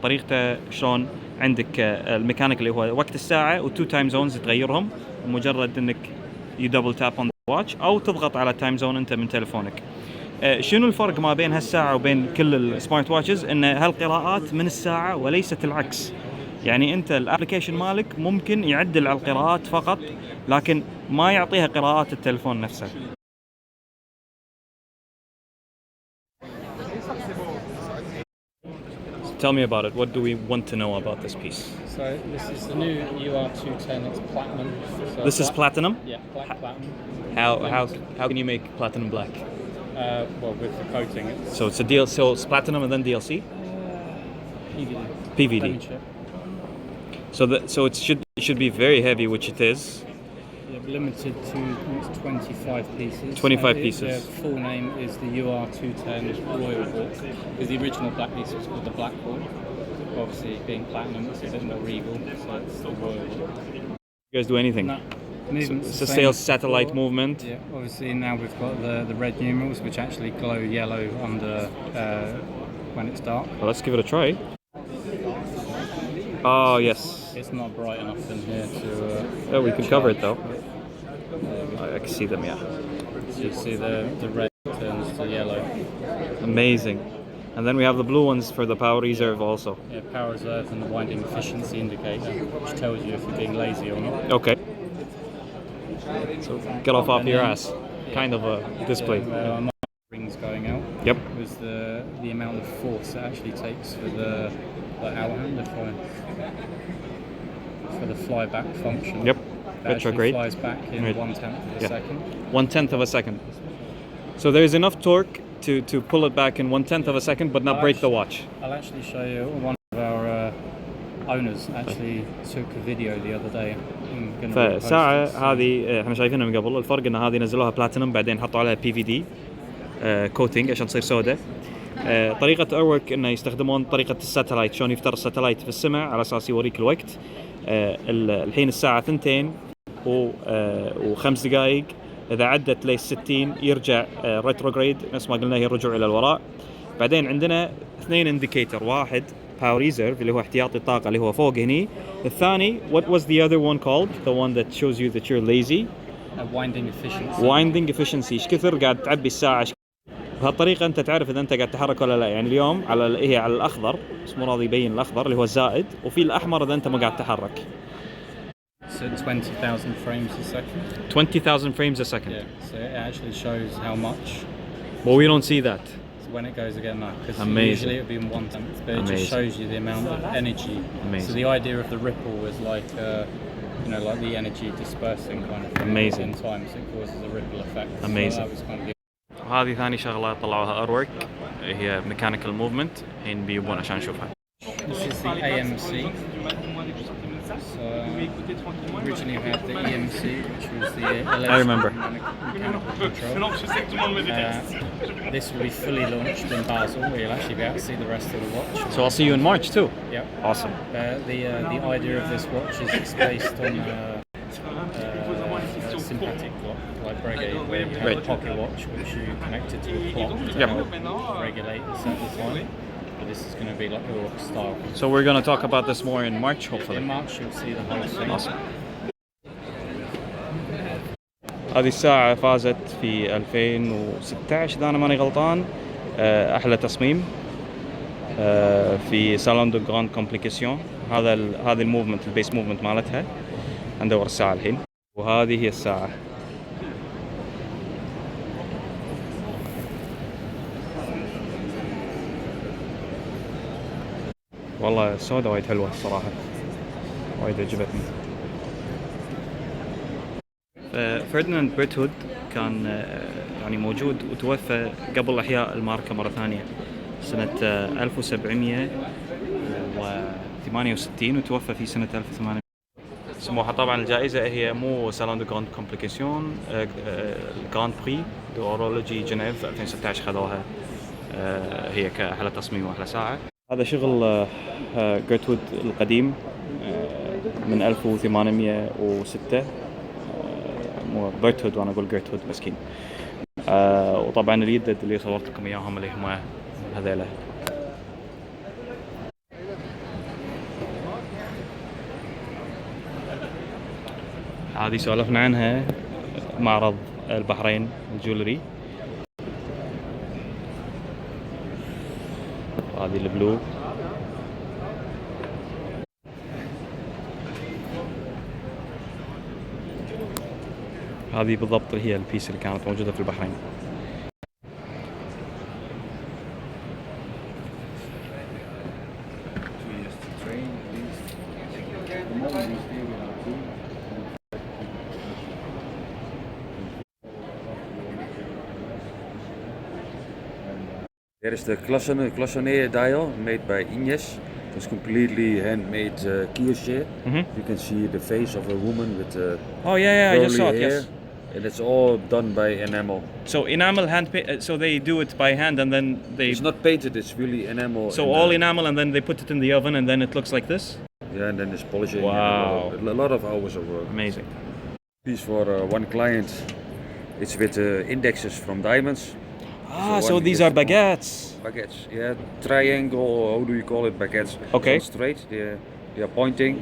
طريقته شلون عندك الميكانيك اللي هو وقت الساعه و2 تايم زونز تغيرهم، مجرد انك يدبل تاب اون واتش او تضغط على تايم زون انت من تلفونك. شنو الفرق ما بين هالساعه وبين كل السمارت واتشز؟ ان هالقراءات من الساعه وليست العكس. يعني انت الابلكيشن مالك ممكن يعدل على القراءات فقط، لكن ما يعطيها قراءات التلفون نفسه. Tell me about it. What do we want to know about this piece? So this is the new UR210. It's platinum. So This is platinum? Yeah, black platinum. How can you make platinum black? Well, with the coating. So it's a deal. So it's platinum and then DLC. PVD. PVD. Lemon chip. So it should be very heavy, which it is. Yeah, limited to 25 pieces. 25 And pieces. The full name is the UR210 Royal Hawk, because the original black piece was called the Black Hawk. Obviously, being platinum, it's a bit more regal, so it's the Royal Hawk. You guys do anything? No. Movement's It's the a same sales as satellite before. movement. Yeah, obviously now we've got the red numerals, which actually glow yellow under when it's dark. Well, let's give it a try. Oh yes. It's not bright enough in here to. Oh, we can cover it though. I can see them, yeah. So you see the red turns to yellow. Amazing. And then we have the blue ones for the power reserve also. Yeah, power reserve and the winding efficiency indicator, which tells you if you're being lazy or not. Okay. So get off your ass. Kind of a display. My rings going out. Yep. Was the amount of force it actually takes for the outhand for the flyback function. Yep. It actually Retrograde. flies back in 1/10 of a second. 1/10 of a second. So there's enough torque to pull it back in 1/10 of a second, but not break the watch. I'll actually show you. One of our owners actually took a video the other day. فساعة هذه احنا شايفينها من قبل، الفرق ان هذه نزلوها بلاتينوم بعدين حطوا عليها PVD كوتينج عشان تصير سوداء. طريقة أورك إنه يستخدمون طريقة الساتلايت، شلون يفتر الساتلايت في السماء على أساس يوريك الوقت. الحين الساعة 2 و5 دقائق، إذا عدت لي 60 يرجع ريتروجريد نفس ما قلنا، هي الرجوع إلى الوراء. بعدين عندنا 2 انديكيتر، واحد باور ريزيرف اللي هو احتياطي الطاقة اللي هو فوق هني، الثاني what was the other one called, the one that shows you that you're lazy. winding efficiency. winding efficiency، ايش كثر قاعد تعبي الساعة. بهالطريقة أنت تعرف إذا أنت قاعد تحرك ولا لا. يعني اليوم هي على الأخضر، بس مو راضي يبين الأخضر اللي هو الزائد، وفي الأحمر إذا أنت ما قاعد تحرك. So 20,000 frames a second. 20,000 frames a second. Yeah, so it actually shows how much. Well, we don't see that. So when it goes again, no, because Amazing. usually it would be in 1/10, but it just shows you the amount of energy. Amazing. So the idea of the ripple is like, like the energy dispersing kind of thing. Amazing. In time, so it causes a ripple effect. Amazing. So that was kind of وهذه ثاني شغلة طلعوها أرورك، هي mechanical movement، الحين بيبون عشان نشوفها. This is the AMC. So originally you had the EMC, which was the I remember. mechanical control. This will be fully launched in Basel, where you'll actually be able to see the rest of the watch. So I'll see you in March too. Yep. Awesome. The idea of this watch is it's based on sympathetic clock, like Breguet, where you have a pocket watch which you connected to a clock to help regulate and set the time. But this is going to be like a rock style. So we're going to talk about this more in March, hopefully. In March you'll see the whole thing. Awesome. هذه الساعة فازت في 2016 إذا أنا ماني غلطان، أحلى تصميم في سالون دو غراند كومبليكاسيون. هذا الموفمنت، البيس موفمنت مالتها. ندور الساعة الحين، وهذه هي الساعة. والله السوداء وايد حلوة الصراحة، وايد عجبتني. فرديناند بريتهود كان يعني موجود وتوفى قبل إحياء الماركة مرة ثانية سنة 1768 وتوفى في سنة 1800. سموها طبعا الجائزة هي مو سالون دو جراند كومبليكاسيون، الجراند بري دو اورولوجي جنيف 2016 خذوها هي كأحلى تصميم وأحلى ساعة. هذا شغل جرتود القديم من 1806، مو برتهود وانا اقول جرتهود مسكين. وطبعا اليدد اللي صورت لكم اياهم اللي هم هذيلا. هذه سولفنا عنها معرض البحرين الجولري. هذه البلو. هذه بالضبط هي البيس اللي كانت موجودة في البحرين. There is the cloisonné dial made by Ines. It's completely handmade kioshe. You can see the face of a woman with oh yeah, I just saw it. hair. Yes. And it's all done by enamel. So enamel so they do it by hand and then they. It's not painted. It's really enamel. So all enamel and then they put it in the oven and then it looks like this. Yeah, and then it's polishing. Wow. A lot of hours of work. Amazing. Piece for one client. It's with indexes from diamonds. So these are baguettes. Baguettes, yeah, triangle. How do you call it? Baguettes. Okay. So straight. They are pointing.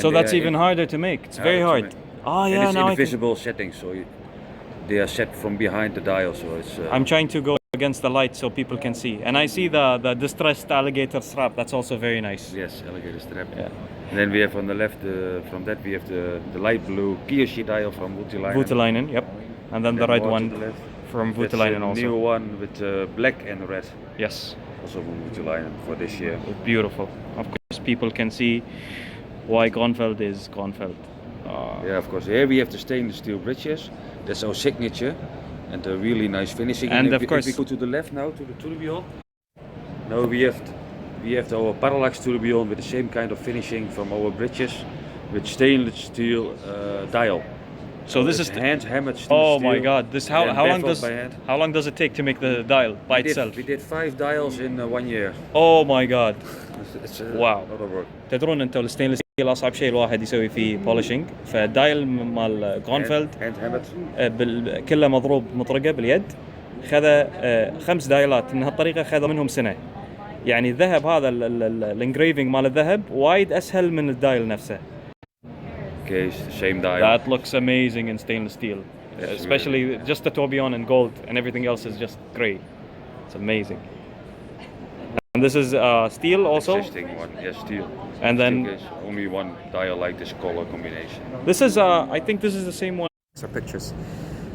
So that's even harder to make. It's very hard. Oh yeah, and it's in a visible setting, so they are set from behind the dial. So it's. I'm trying to go against the light so people can see, and I see the distressed alligator strap. That's also very nice. Yes, alligator strap. Yeah. And then we have on the left, from that we have the light blue kiyoshi dial from Voutilainen, yep. And then the red one from Voutilainen also. New one with black and red. Yes. Also from Voutilainen for this year. Beautiful. Of course, people can see why Gronfeld is Gronfeld. Yeah, of course. Here we have the stainless steel bridges. That's our signature, and a really nice finishing. And of course, if we go to the left now to the tourbillon. Now we have our parallax tourbillon with the same kind of finishing from our bridges, with stainless steel dial. So this is hand hammered steel. Oh my God! This how long does it take to make the dial by itself? We did 5 dials in 1 year. Oh my God! It's wow. A lot of work. تدرون انتم الستينلس ستيل اصعب شيء الواحد يسوي فيه بولشنج، فالدايل مال جرونفيلد كله مضروب مطرقه باليد، خذ 5 دايلات من هالطريقه، خذوا منهم سنه. يعني الذهب هذا الانجريفنج مال الذهب وايد اسهل من الدايل نفسه. Okay, same dial. That looks amazing in stainless steel, especially really just the tourbillon in gold, and everything else is just grey. It's amazing. And this is steel also? Existing one, yes, steel. And then only one dial like this color combination. This is I think this is the same one. So pictures.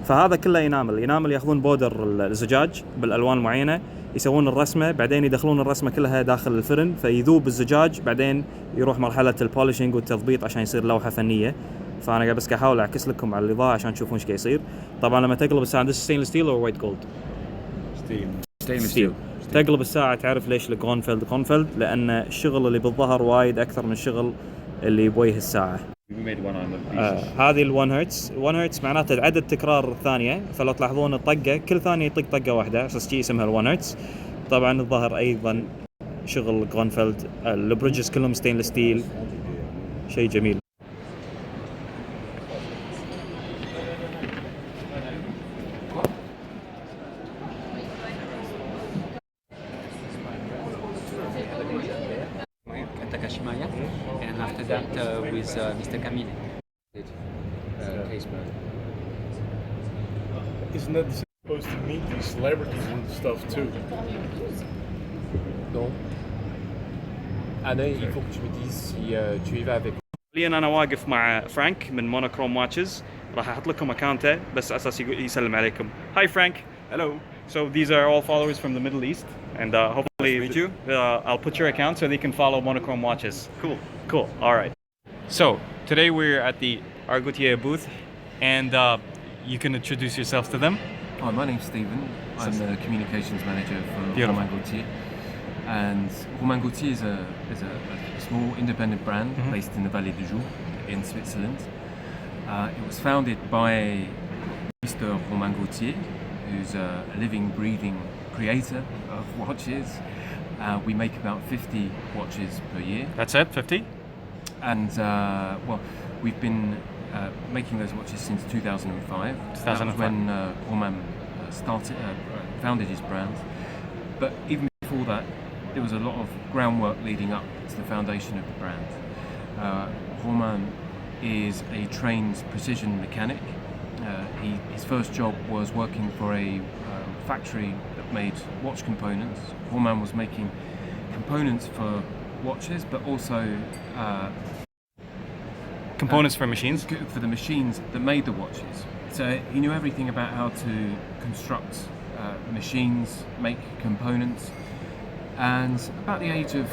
فهذا كله ينامل ياخذون بودر الزجاج بالالوان معينه، يسوون الرسمه، بعدين يدخلون الرسمه كلها داخل الفرن فيذوب الزجاج، بعدين يروح مرحله البوليشنج والتضبيط عشان يصير لوحه فنيه. فانا بس احاول اعكس لكم على الاضاءه عشان تشوفون ايش قاعد يصير. طبعا لما تقلب الساعه this is stainless steel or white gold؟ stainless steel. تقلب الساعه تعرف ليش الجرونفيلد لان الشغل اللي بالظهر وايد اكثر من الشغل اللي بوجه الساعه. هذه ال1 هرتز، 1 هرتز معناته عدد تكرار الثانيه، فلو تلاحظون الطقه كل ثانيه يطق طقه واحده، اساس شيء اسمها ال1 هرتز. طبعا الظهر ايضا شغل جرونفيلد، البريدجز كلهم ستينلس ستيل، شيء جميل. And after that with Mr. Camille. Isn't that supposed to meet these celebrities and stuff too? Non. Anna, il faut que tu me dises si tu y vas avec. حاليا انا واقف مع فرانك من مونوكروم واتشز، راح احط لكم اكاونته بس اساس يسلم عليكم. Hi Frank. Hello. So these are all followers from the Middle East and hopefully Meet you. I'll put your account so they can follow monochrome watches. Cool. All right. So today we're at the Argotier booth, and you can introduce yourselves to them. Hi, my name's Stephen. I'm the communications manager for Romain Gaultier. And Romain Gaultier is a small independent brand based in the Vallée du Joux in Switzerland. It was founded by Mr. Romain Gaultier, who's a living, breathing creator of watches. We make about 50 watches per year. That's it, 50? And well, we've been making those watches since 2005. 2005. That was when Romain founded his brand. But even before that, there was a lot of groundwork leading up to the foundation of the brand. Romain is a trained precision mechanic. His first job was working for a factory that made watch components. Romain was making components for watches, but also components for machines? For the machines that made the watches. So he knew everything about how to construct machines, make components. And about the age of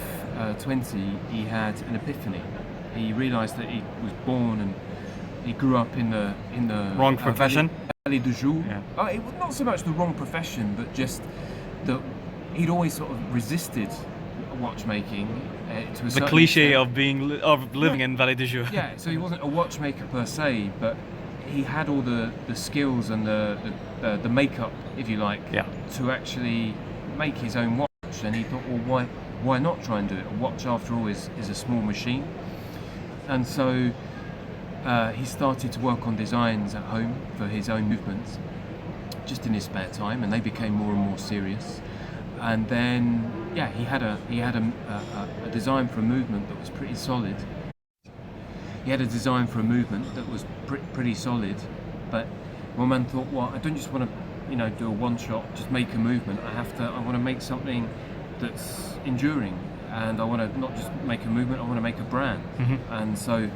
20, he had an epiphany. He realised that he was born and he grew up in the wrong profession. Vallée du Joux. Yeah. It was not so much the wrong profession, but just that he'd always sort of resisted watchmaking. To a the cliche extent. of living in Vallée du Joux. Yeah, so he wasn't a watchmaker per se, but he had all the skills and the makeup, if you like, to actually make his own watch. And he thought, well, why not try and do it? A watch, after all, is a small machine. And so he started to work on designs at home for his own movements, just in his spare time, and they became more and more serious. And then, yeah, he had a design for a movement that was pretty solid. He had a design for a movement that was pretty solid, but Romain thought, well, I don't just want to, do a one-shot, just make a movement. I want to make something that's enduring, and I want to not just make a movement, I want to make a brand. And so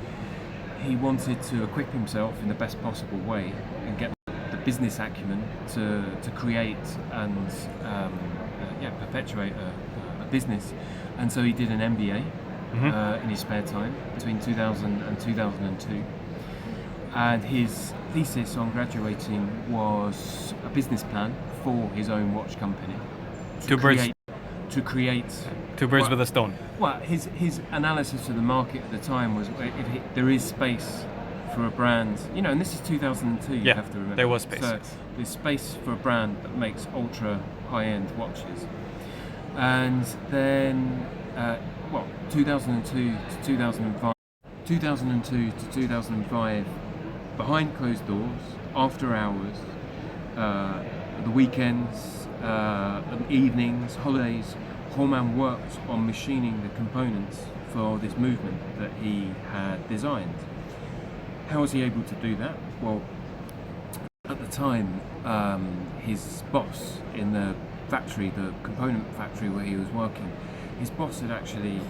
he wanted to equip himself in the best possible way and get the business acumen to create and perpetuate a business. And so he did an MBA in his spare time between 2000 and 2002. And his thesis on graduating was a business plan for his own watch company. Two birds with a stone. Well, his analysis of the market at the time was if there is space for a brand, and this is 2002, you have to remember. There was space. So there's space for a brand that makes ultra high-end watches. And then, 2002 to 2005, 2002 to 2005, behind closed doors, after hours, the weekends, evenings, holidays, Romain worked on machining the components for this movement that he had designed. How was he able to do that? Well, at the time, his boss in the factory, the component factory where he was working, his boss had actually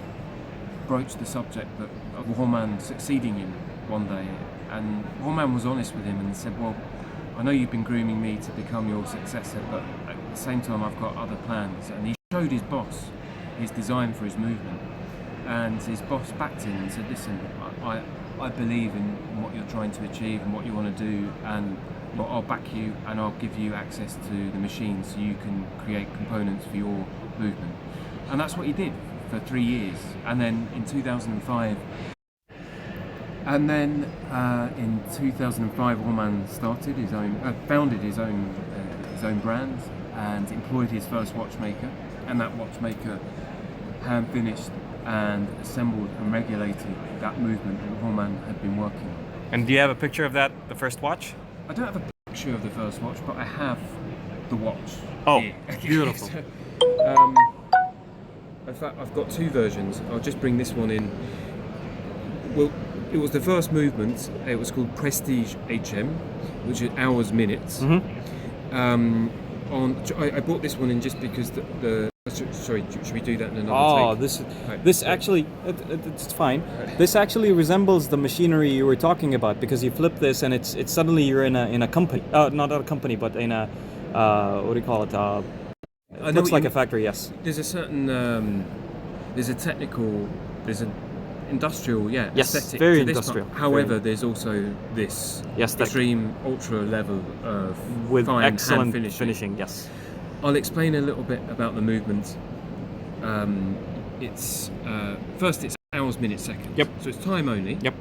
broached the subject of Romain succeeding in one day, and Romain was honest with him and said, well, I know you've been grooming me to become your successor, but at the same time I've got other plans. And he showed his boss his design for his movement, and his boss backed him and said, listen, I believe in what you're trying to achieve and what you want to do, and I'll back you and I'll give you access to the machine so you can create components for your movement. And that's what he did for 3 years. And then in 2005, in 2005, Romain founded his own brand and employed his first watchmaker, and that watchmaker hand finished and assembled and regulated that movement that Romain had been working on. And do you have a picture of that, the first watch? I don't have a picture of the first watch, but I have the watch. Oh, here. beautiful. In fact, I've got two versions. I'll just bring this one in. Well, it was the first movement. It was called Prestige HM, which is hours minutes. I bought this one in just because sorry, should we do that in another take? This actually, it's fine. This actually resembles the machinery you were talking about, because you flip this and it's suddenly you're in a company. Not a company, but in a what do you call it? It looks like a factory, yes. There's a certain, there's a technical, there's an industrial, Yes, aesthetic very to this industrial. part. However, there's also this extreme ultra level of with fine excellent hand finishing. Yes. I'll explain a little bit about the movement. It's first it's hours, minutes, seconds. Yep. So it's time only. Yep.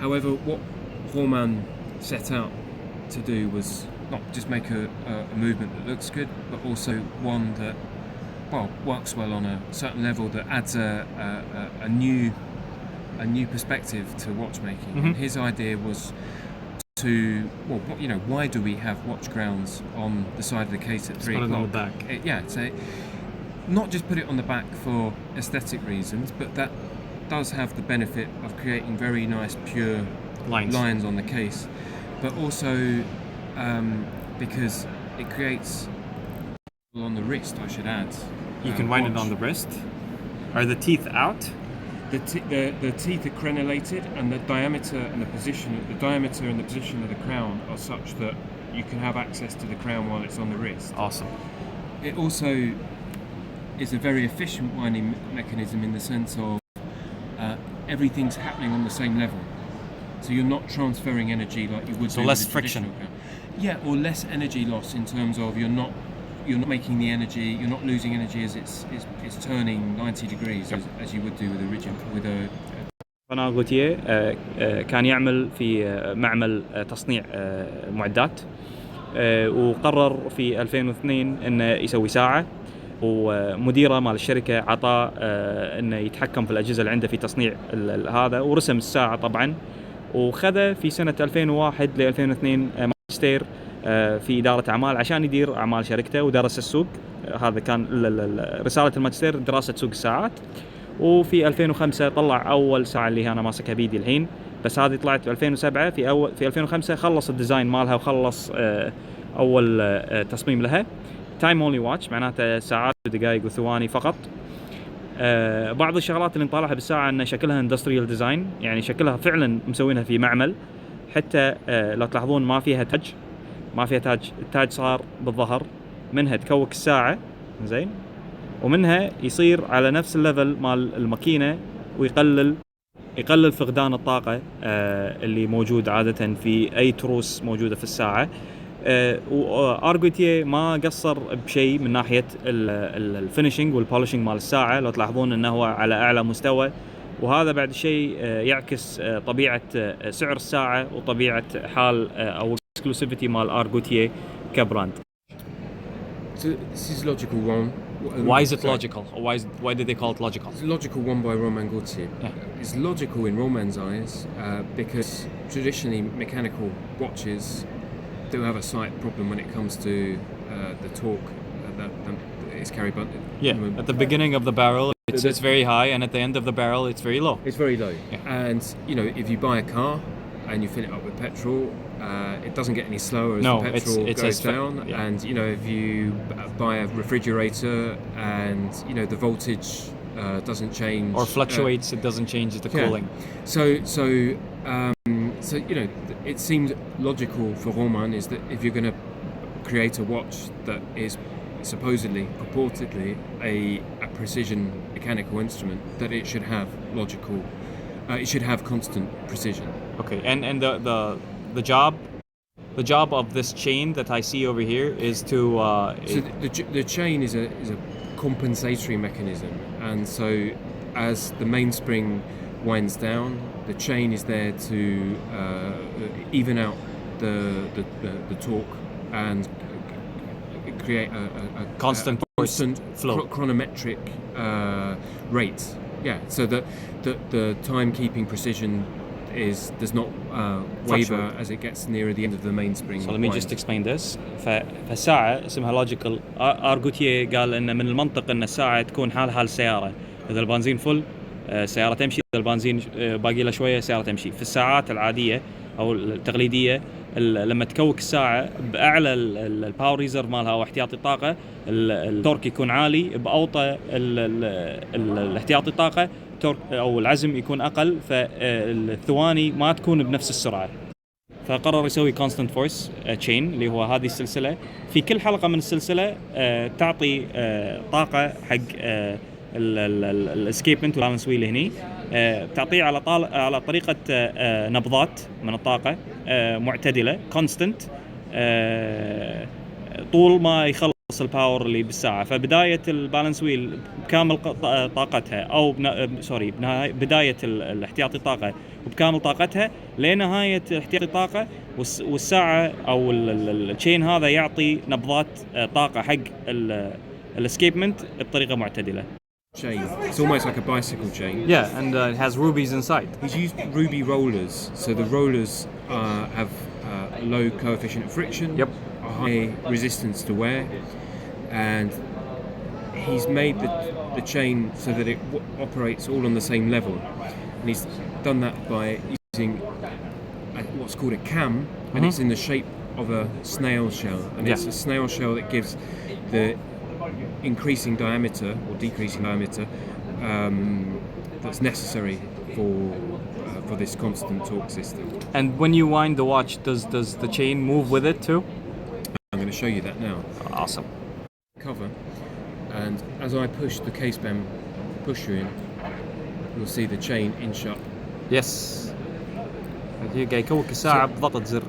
However, what Roman set out to do was not just make a movement that looks good, but also one that works well on a certain level, that adds a new perspective to watchmaking. Mm-hmm. And his idea was to, why do we have watch grounds on the side of the case at 3 o'clock? On the back. So not just put it on the back for aesthetic reasons, but that does have the benefit of creating very nice pure lines on the case, but also because it creates on the wrist, I should add. You can wind it on the wrist. Are the teeth out? The teeth are crenellated, and the diameter and the position of the crown are such that you can have access to the crown while it's on the wrist. Awesome. It also is a very efficient winding mechanism in the sense of everything's happening on the same level. So you're not transferring energy like you would. So less friction. Yeah, or less energy loss in terms of you're not making the energy, you're not losing energy as it's turning 90 degrees as you would do with a فانا غوتيه كان يعمل في معمل تصنيع معدات، وقرر في 2002 انه يسوي ساعة، ومديره مال الشركة عطاه انه يتحكم في الاجهزة اللي عنده في تصنيع هذا، ورسم الساعة طبعا، وخذ في سنة 2001 ل 2002 ماجستير في إدارة أعمال عشان يدير أعمال شركته، ودرس السوق. هذا كان رسالة الماجستير، دراسة سوق الساعات. وفي 2005 طلع أول ساعة اللي أنا ماسكها بيدي الحين، بس هذه طلعت في 2007. في 2005 خلص الديزاين مالها وخلص أول تصميم لها. تايم اونلي واتش، معناته ساعات ودقائق وثواني فقط. بعض الشغلات اللي نطالعها بالساعة أن شكلها اندستريال ديزاين، يعني شكلها فعلا مسوينها في معمل. حتى لو تلاحظون ما فيها تاج، التاج صار بالظهر، منها تكوك الساعة زين، ومنها يصير على نفس الليفل مال الماكينة، ويقلل فقدان الطاقة اللي موجود عادة في أي تروس موجودة في الساعة. وارغوتيه ما قصر بشيء من ناحية الفينيشنج والبوليشنج مال الساعة، لو تلاحظون انه هو على اعلى مستوى، وهذا بعد شيء يعكس طبيعة سعر الساعة وطبيعة حال او اكسكلوسيفيتي مال ارغوتيه كبراند. So this is logical one. Why is it logical? Or why did they call it logical? It's logical one by Roman Gautier. Yeah. It's logical in Roman's eyes because traditionally mechanical watches do have a slight problem when it comes to the torque that is carried by. Yeah, at the beginning of the barrel it's very high, and at the end of the barrel it's very low. It's very low. Yeah. And if you buy a car and you fill it up with petrol, it doesn't get any slower as the petrol goes down. Yeah. And if you buy a refrigerator and the voltage doesn't change or fluctuates, it doesn't change the cooling. So it seemed logical for Roman is that if you're going to create a watch that is supposedly, purportedly a precision mechanical instrument, that it should have it should have constant precision. Okay, and the job of this chain that I see over here is to. So the chain is a compensatory mechanism, and so as the mainspring winds down, the chain is there to even out the torque and create a constant flow, chronometric rate. Yeah, so that the timekeeping precision does not waver as it gets nearer the end of the mainspring. So let me just explain this. فالساعة اسمها logical. أرغوتيه قال إن من المنطق إن الساعة تكون حال السيارة. إذا البنزين فل السيارة تمشي، إذا البنزين باقي له شوية السيارة تمشي. في الساعات العادية أو التقليدية لما تكوك الساعة بأعلى الباور ريزرف مالها أو احتياطي الطاقة، التورك يكون عالي، بأوطى الاحتياطي الطاقة تورك أو العزم يكون أقل، فالثواني ما تكون بنفس السرعة. فقرر يسوي كونستنت فورس تشين اللي هو هذه السلسله. في كل حلقه من السلسله تعطي طاقه حق الاسكيبمنت والبالانس ويل هني، تعطيه على طريقه نبضات من الطاقه معتدله كونستنت طول ما يخلص الباور اللي بالساعه. فبدايه البالانس ويل بكامل طاقتها او بدايه الاحتياطي طاقه وبكامل طاقتها لنهايه احتياطي طاقه، والساعه او التشين هذا يعطي نبضات طاقه حق الاسكيبمنت بطريقه معتدله. Chain. It's almost like a bicycle chain. Yeah, and it has rubies inside. He's used ruby rollers, so the rollers have a low coefficient of friction, yep, a high resistance to wear, and he's made the chain so that it operates all on the same level. And he's done that by using what's called a cam, and it's in the shape of a snail shell, and it's a snail shell that gives the increasing diameter or decreasing diameter that's necessary for this constant torque system. And when you wind the watch, does the chain move with it too? I'm going to show you that now. Awesome. Cover, and as I push the case band pusher in, you'll see the chain inch up. Yes. يكوك الساعة بضغطة زر.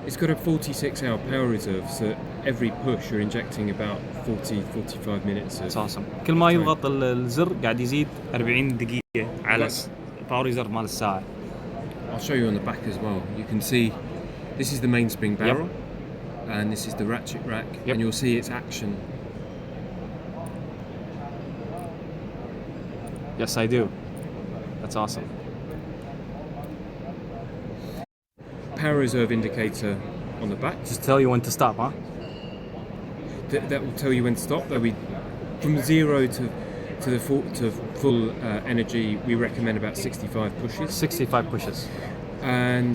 It's got a 46-hour power reserve, so every push you're injecting about 40-45 minutes. That's awesome. كل ما يضغط الزر قاعد يزيد 40 دقيقة على power reserve مال الساعة. I'll show you on the back as well. You can see this is the mainspring barrel, and this is the ratchet rack, and you'll see its action. Yes, I do. That's awesome. Power reserve indicator on the back. Just tell you when to stop, huh? That will tell you when to stop. That'll be from 0 to full energy. We recommend about 65 pushes. 65 pushes. And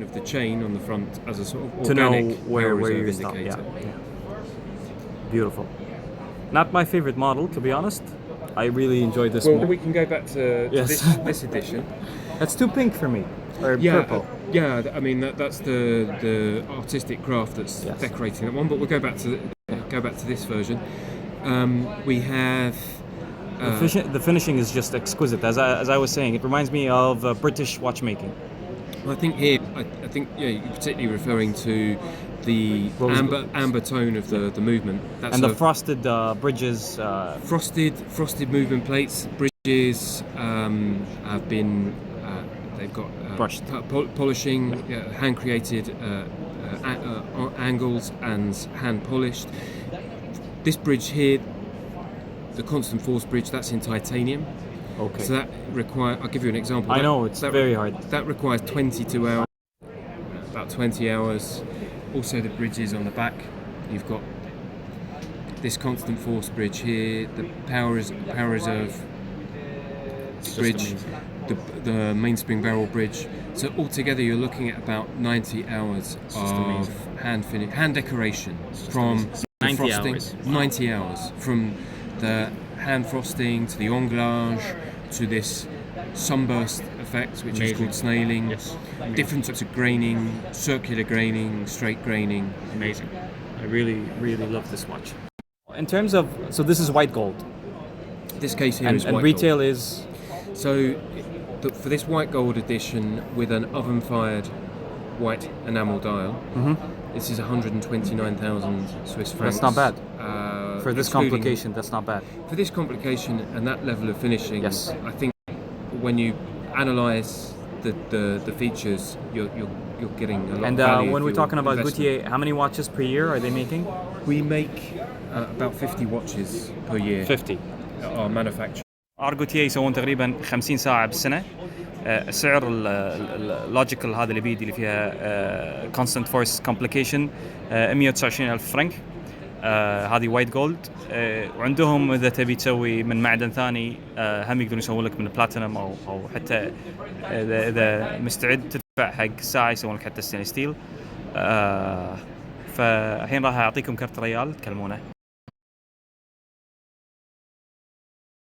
of the chain on the front as a sort of to know organic where you indicator. stop. Yeah. Beautiful. Not my favorite model, to be honest. I really enjoyed this one. Well, we can go back to this edition. That's too pink for me. Or purple. I mean that's the artistic craft that's decorating that one. But we'll go back to this version. We have the finishing is just exquisite. As I was saying, it reminds me of British watchmaking. Well, I think here, you're particularly referring to the amber tone of the movement. That's and the frosted bridges. Frosted movement plates. Bridges have been. They've got brushed, polishing, hand-created angles and hand-polished. This bridge here, the constant force bridge, that's in titanium. Okay. So that I'll give you an example. I know it's very hard. That requires 22 hours, about 20 hours. Also the bridges on the back. You've got this constant force bridge here, the power reserve bridge. The mainspring barrel bridge. So altogether you're looking at about 90 hours of hand decoration from 90 frosting. hours. 90 hours from the hand frosting to the anglage to this sunburst effect, which is called snailing. Yes. Different types of graining, circular graining, straight graining. Amazing. I really, really love this watch. In terms of, so this is white gold. This case here is white and retail gold. is. So for this white gold edition with an oven-fired white enamel dial, this is 129,000 Swiss francs. That's not bad. For this complication, that's not bad. For this complication and that level of finishing, yes. I think when you analyse the features, you're getting a lot and of value. when we're talking about Gautier, how many watches per year are they making? We make about 50 watches per year. 50. Our manufacturer. ارجوتيه يسوون تقريبا 50 ساعه بالسنه. السعر اللوجيكال هذا اللي بيدي اللي فيها كونستنت فورس كومبليكيشن 129,000 فرنك. هذه وايت جولد. وعندهم اذا تبي تسوي من معدن ثاني هم يقدرون يسوون لك من بلاتينم او حتى اذا مستعد تدفع حق الساعه يسوون لك حتى ستينلس ستيل. فالحين راح اعطيكم كرت ريال تكلمونه.